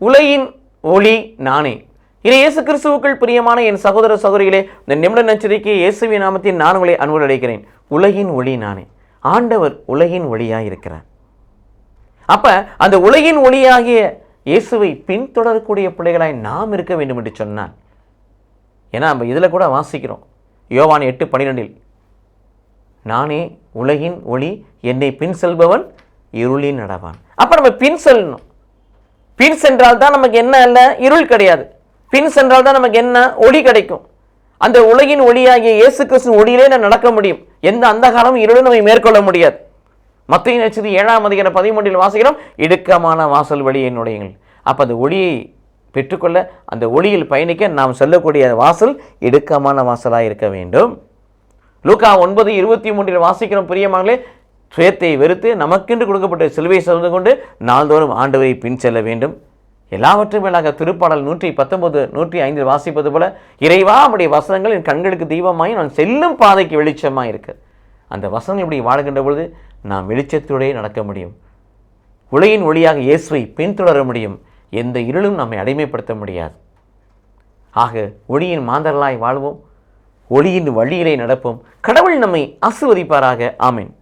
உலகின் ஒளி நானே. இது இயேசு கிறிஸ்துவுக்குள் பிரியமான என் சகோதர சகோதரிகளே, இந்த நிமிட நச்சரிக்கை இயேசுவின் நாமத்தில் நான் உங்களை அன்போடு அழைக்கிறேன். உலகின் ஒளி நானே. ஆண்டவர் உலகின் ஒளியாக இருக்கிறார். அப்ப அந்த உலகின் ஒளியாகிய இயேசுவை பின்தொடரக்கூடிய பிள்ளைகளாய் நாம் இருக்க வேண்டும் என்று சொன்னான். ஏன்னா நம்ம இதில் கூட வாசிக்கிறோம், யோவான் 8:12, நானே உலகின் ஒளி, என்னை பின் செல்பவன் இருளில் நடவான். அப்போ நம்ம பின் செல்லணும். பின் சென்றால் தான் நமக்கு என்ன அல்ல, இருள் கிடையாது. பின் சென்றால் தான் நமக்கு என்ன, ஒளி கிடைக்கும். அந்த உலகின் ஒளியாகிய இயேசு கிறிஸ்துவின் ஒளியிலே நான் நடக்க முடியும். எந்த அந்தகாரமும் இருளும் நம்மை மேற்கொள்ள முடியாது. மத்தேயு நற்செய்தி 7:13 வாசிக்கிறோம், இடுக்கமான வாசல் வழி என்னுடையங்கள். அப்போ அந்த ஒளியை பெற்றுக்கொள்ள, அந்த ஒளியில் பயணிக்க நாம் செல்லக்கூடிய வாசல் இடுக்கமான வாசலாக இருக்க வேண்டும். லூக்கா 9:23 வாசிக்கிறோம், பிரியமானே, சுயத்தை வெறுத்து நமக்கென்று கொடுக்கப்பட்ட சிலுவை சுமந்து கொண்டு நாள்தோறும் ஆண்டவரை பின் செல்ல வேண்டும். எல்லாவற்றும் மேலாக திருப்பாடல் 119, 105 வாசிப்பது போல, இறைவா உம்முடைய வசனங்கள் என் கண்களுக்கு தீபமாய் நான் செல்லும் பாதைக்கு வெளிச்சமாக இருக்கு. அந்த வசனம் இப்படி வாழ்கின்ற பொழுது நாம் வெளிச்சத்தோடே நடக்க முடியும். உலகின் ஒளியாக இயேசுவை பின்தொடர முடியும். எந்த இருளும் நம்மை அடிமைப்படுத்த முடியாது. ஆக ஒளியின் மாந்தர்களாய் வாழ்வோம், ஒளியின் வழியிலே நடப்போம். கடவுள் நம்மை ஆசீர்வதிப்பாராக. ஆமென்.